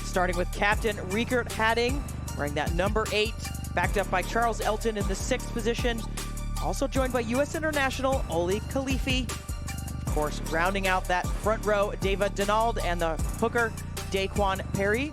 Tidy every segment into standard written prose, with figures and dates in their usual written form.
starting with captain Riekert Hadding, wearing that number 8, backed up by Charles Elton in the 6th position. Also joined by U.S. international Oli Khalifi. Of course, rounding out that front row, David Donald and the hooker, Daquan Perry.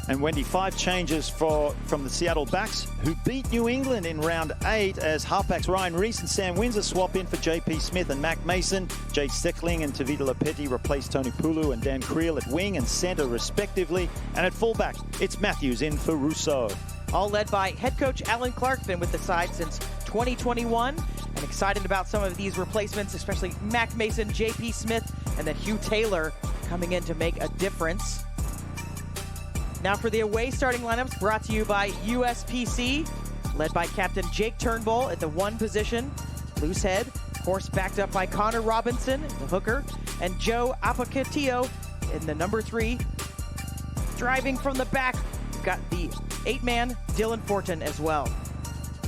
And Wendy, 5 changes from the Seattle backs, who beat New England in round 8 as halfbacks Ryan Reese and Sam Windsor swap in for JP Smith and Mac Mason. Jay Steckling and Tavita Lepetti replace Tony Pulu and Dan Creel at wing and centre respectively. And at fullback, it's Matthews in for Rousseau. All led by head coach Alan Clark, been with the side since 2021. And excited about some of these replacements, especially Mac Mason, JP Smith, and then Hugh Taylor coming in to make a difference. Now for the away starting lineups, brought to you by USPC, led by captain Jake Turnbull at the 1 position. Loose head, of course, backed up by Connor Robinson, the hooker, and Joe Apocatillo in the number 3. Driving from the back, we've got the 8-man Dylan Fortin as well.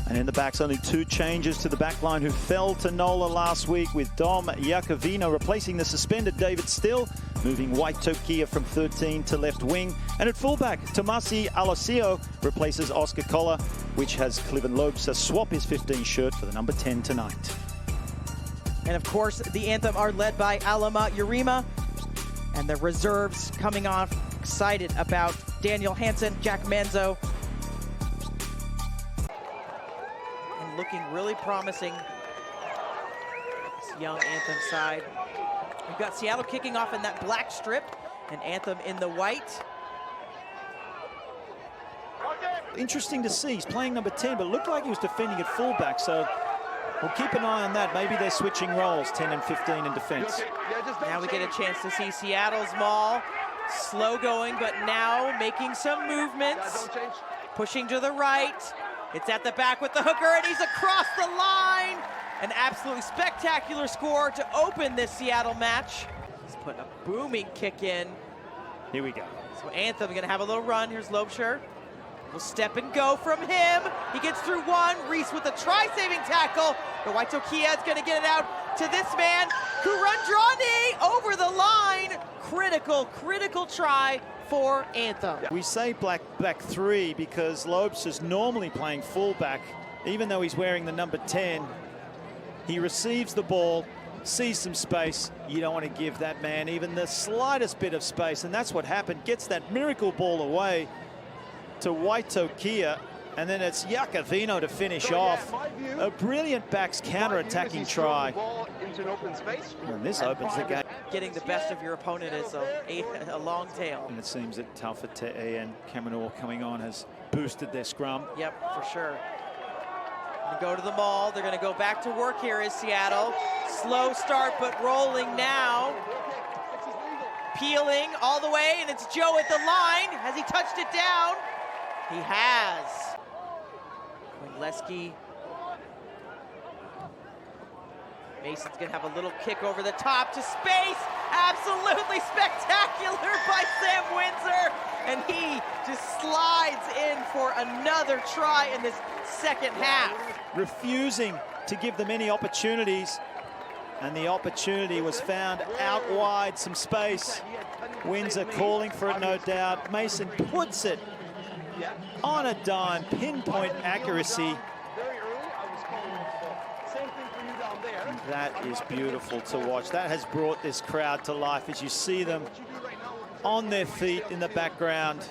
And in the backs, only 2 changes to the back line who fell to NOLA last week, with Dom Iacovino replacing the suspended David Still, moving White Tokia from 13 to left wing. And at fullback, Tomasi Alosio replaces Oscar Koller, which has Cliven Lobsa swap his 15 shirt for the number 10 tonight. And of course, the Anthem are led by Alama Urima, and the reserves coming off. Excited about Daniel Hansen, Jack Manzo, and looking really promising, this young Anthem side. We've got Seattle kicking off in that black strip and Anthem in the white. Interesting to see. He's playing number 10, but it looked like he was defending at fullback, so we'll keep an eye on that. Maybe they're switching roles, 10 and 15 in defense. Now we get a chance to see Seattle's maul. Slow going, but now making some movements. Pushing to the right. It's at the back with the hooker, and he's across the line. An absolutely spectacular score to open this Seattle match. He's put a booming kick in. Here we go. So Anthem gonna have a little run. Here's Lobsher. Will step and go from him. He gets through 1. Reese with a try-saving tackle. The Waitokia is gonna get it out to this man. Kurandrani over the line. Critical try for Anthem. We say back 3 because Lobes is normally playing fullback, even though he's wearing the number 10. He receives the ball, sees some space. You don't want to give that man even the slightest bit of space, and that's what happened. Gets that miracle ball away to Waitokia, and then it's Iacovino to finish off. A brilliant backs counter-attacking try. And this opens the game. Getting the best of your opponent is a long tail. And it seems that Taufate and Cameron Orr coming on has boosted their scrum. Yep, for sure. Go to the maul. They're going to go back to work here is Seattle. Slow start, but rolling now. Peeling all the way, and it's Joe at the line. Has he touched it down? He has. Lesky. Mason's gonna have a little kick over the top to space. Absolutely spectacular by Sam Windsor. And he just slides in for another try in this second half. Refusing to give them any opportunities. And the opportunity was found out wide, some space. Windsor calling for it, no doubt. Mason puts it on a dime, pinpoint accuracy. And that is beautiful to watch. That has brought this crowd to life as you see them on their feet in the background.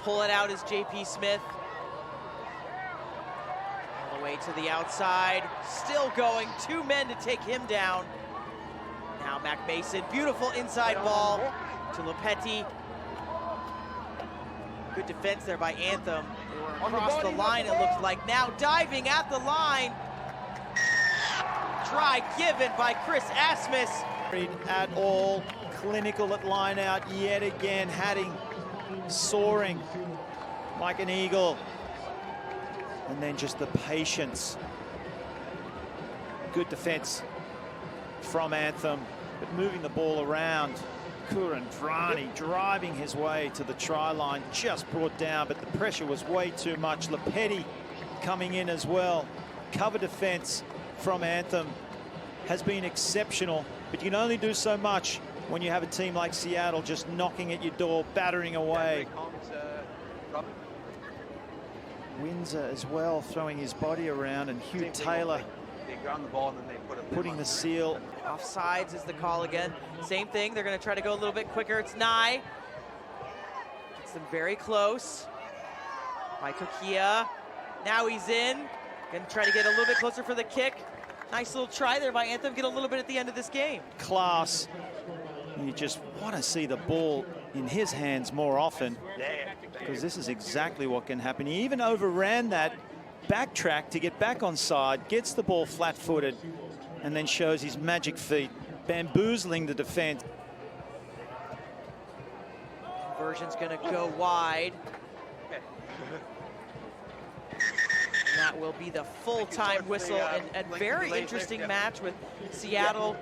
Pull it out is JP Smith. All the way to the outside. Still going. 2 men to take him down. Now Mac Mason. Beautiful inside ball to Lepetti. Good defense there by Anthem. They were across the line, it looks like. Now diving at the line. Try given by Chris Asmus. At all, clinical at line out yet again. Hadding soaring like an eagle. And then just the patience. Good defense from Anthem, but moving the ball around. Kurandrani driving his way to the try line, just brought down, but the pressure was way too much. Lepetti coming in as well. Cover defense from Anthem has been exceptional, but you can only do so much when you have a team like Seattle just knocking at your door, battering away. Windsor as well, throwing his body around, and Hugh Taylor putting the seal. Offsides is the call again. Same thing, they're gonna try to go a little bit quicker. It's Nye. Gets them very close. By Kokia. Now he's in. Gonna try to get a little bit closer for the kick. Nice little try there by Anthem. Get a little bit at the end of this game. Class. You just want to see the ball in his hands more often, because this is exactly what can happen. He even overran that backtrack to get back on side, gets the ball flat-footed, and then shows his magic feet, bamboozling the defense. Conversion's gonna go wide. And that will be the full-time whistle, and a very interesting match with Seattle